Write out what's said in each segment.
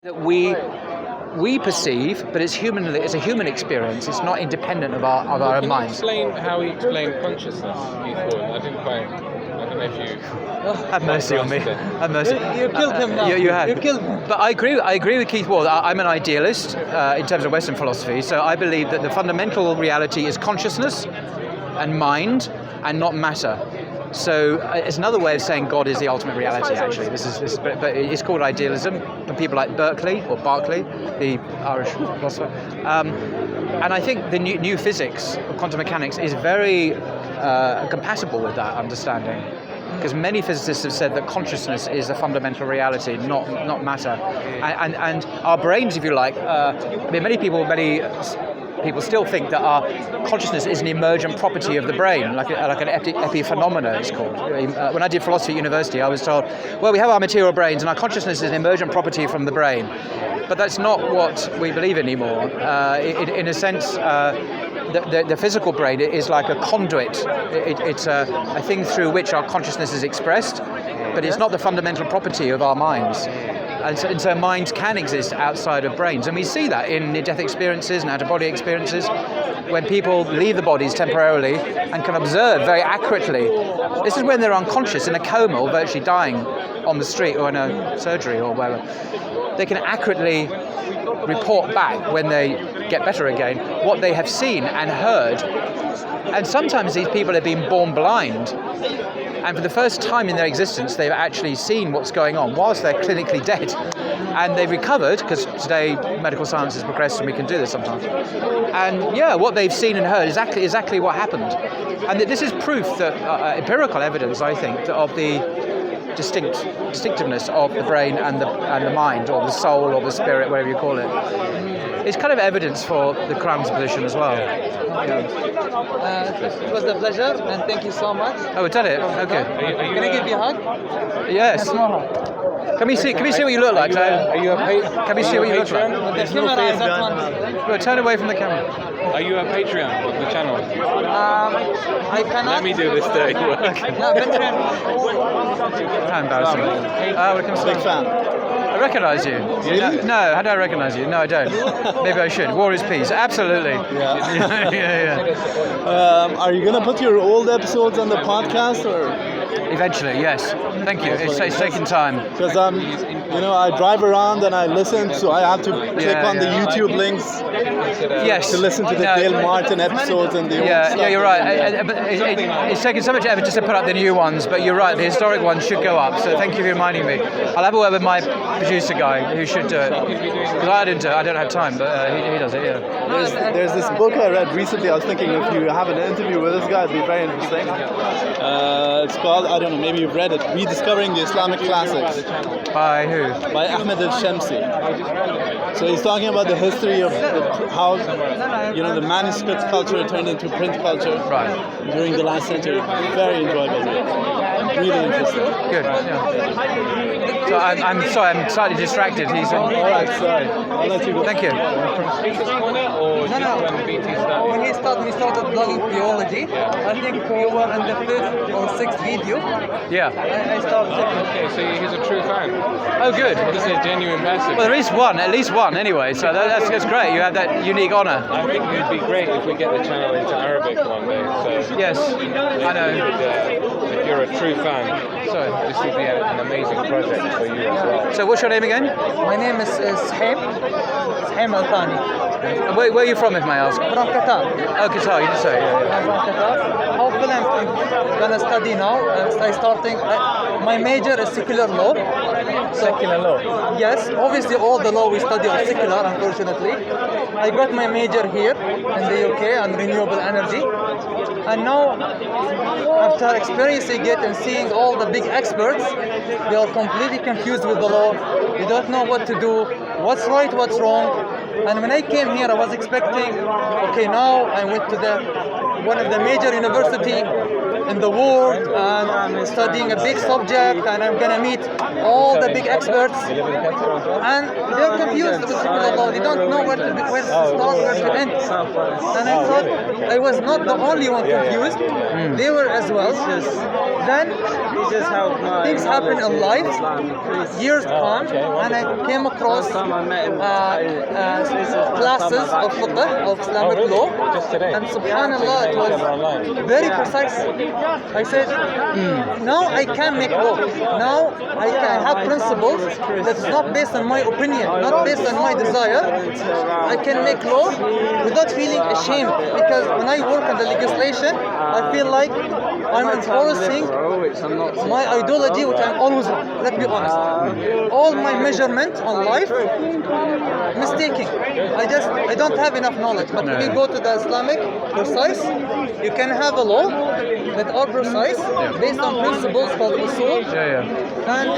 that we perceive, but it's a human experience. It's not independent of our own minds. Can you explain how he explained consciousness, Keith Ward? I don't know if you... Have mercy on me. Have mercy. You killed him now. You have. You killed him. But I agree with Keith Ward. I'm an idealist in terms of Western philosophy, so I believe that the fundamental reality is consciousness and mind and not matter. So it's another way of saying God is the ultimate reality. Actually, but it's called idealism. And people like Berkeley, the Irish philosopher, and I think the new physics, quantum mechanics, is very compatible with that understanding. Because many physicists have said that consciousness is a fundamental reality, not matter, and our brains, if you like. Many people still think that our consciousness is an emergent property of the brain, like an epiphenomena, it's called. When I did philosophy at university, I was told, well, we have our material brains, and our consciousness is an emergent property from the brain. But that's not what we believe anymore. In a sense, the physical brain is like a conduit. It's a thing through which our consciousness is expressed, but it's not the fundamental property of our minds. And so minds can exist outside of brains. And we see that in near-death experiences and out-of-body experiences, when people leave the bodies temporarily and can observe very accurately. This is when they're unconscious, in a coma, or virtually dying on the street or in a surgery or wherever. They can accurately report back, when they get better again, what they have seen and heard. And sometimes these people have been born blind. And for the first time in their existence, they've actually seen what's going on whilst they're clinically dead. And they've recovered, because today medical science has progressed and we can do this sometimes. And yeah, what they've seen and heard is exactly what happened. And this is proof that, empirical evidence, I think, of the distinctiveness of the brain and the mind, or the soul, or the spirit, whatever you call it. It's kind of evidence for the Quran's position as well. It was a pleasure, and thank you so much. Oh, we've done it? Okay. Can I give you a hug? Yes. Can we see what you look like? Can we see what you look like? The camera is that one. Well, turn away from the camera. Are you a Patreon of the channel? I cannot. Let me do this dirty work. No, Patreon. How embarrassing. Big fan. I recognise you. Really? No, how do I recognise you? No, I don't. Maybe I should. War is peace. Absolutely. Yeah. yeah. Are you gonna put your old episodes on the podcast, or? Eventually, yes. Thank you. It's taking time. Because I drive around and I listen, so I have to click on the YouTube links Yes. to listen to the Dale Martin episodes and the old stuff. Yeah, you're right. It's taken so much effort just to put up the new ones, but you're right. The historic ones should go up. So thank you for reminding me. I'll have a word with my producer guy who should do it. Because I don't have time, but he does it. Yeah. There's this book I read recently. I was thinking if you have an interview with this guy, it'd be very interesting. It's called, I don't know, maybe you've read it, Rediscovering the Islamic Classics. By who? By Ahmed al-Shamsi. So he's talking about the history of how the manuscript culture turned into print culture during the last century. Very enjoyable. Really interesting. Good. Yeah. So I'm sorry, I'm slightly distracted. All right, sorry. I'll let you go. Thank you. From Speaker's Corner or from BT Stuff? When we started blogging theology, I think we were in the 5th or 6th video. Yeah. I started checking. Okay, so he's a true fan. Oh, good. This is a genuine message. Well, there is at least one anyway, so that's great. You have that unique honour. I think it would be great if we get the channel into Arabic one day. So Yes, I know. if you're a true fan, this would be an amazing project for you as well. So what's your name again? My name is Shaim Al-Thani. And where are you from, if I may ask? From Qatar. Oh, Qatar, you just say. Yeah. I'm from Qatar. Hopefully I'm gonna study now. My major is secular law. Secular law. Yes, obviously all the law we study is secular, unfortunately. I got my major here in the UK on renewable energy. And now, after experiencing it and seeing all the big experts, they are completely confused with the law. They don't know what to do, what's right, what's wrong. And when I came here, I was expecting, now I went to one of the major universities in the world, and I'm studying a big subject, and I'm gonna meet all the big experts, and they're confused with secular law. They don't know where to start, where to end. And I thought I was not the only one confused. They were as well. Then things happen in life. Years come, and I came across classes of fiqh, of Islamic law, and subhanallah, it was very precise. I said, now I can make law. Now I can have principles that's not based on my opinion, not based on my desire. I can make law without feeling ashamed, because when I work on the legislation, I feel like I'm enforcing my ideology, which I'm always wrong. Let's be honest. All my measurement on life, mistaking. I don't have enough knowledge. But when you go to the Islamic precise, you can have a law that are precise, based on principles called usul. And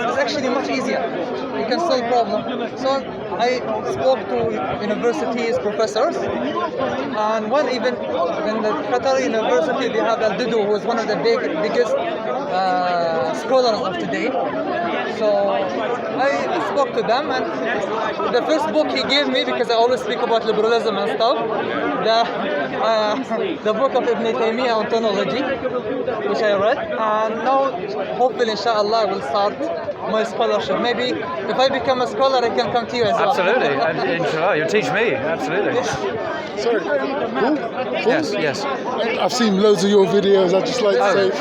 it's actually much easier. You can solve problems. So I spoke to universities, professors, and one even in the Qatar University, they have Al-Dudu, who is one of the biggest scholars of today. So I spoke to them, and the first book he gave me, because I always speak about liberalism and stuff, the book of Ibn Taymiyyah, Ontology, which I read, and now hopefully inshallah I will start my scholarship. Maybe if I become a scholar, I can come to you as well. Absolutely, inshallah, you'll teach me. Absolutely. Sorry. Yes. I've seen loads of your videos. I'd just like to say.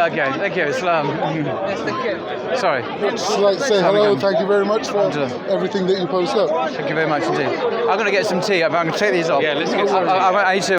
Okay. Thank you, Islam. Yes, thank you. Sorry. I'd just like to say hello. Thank you very much for everything that you post up. Thank you very much indeed. I'm going to get some tea. I'm going to take these off. Yeah, let's get some tea. I need to.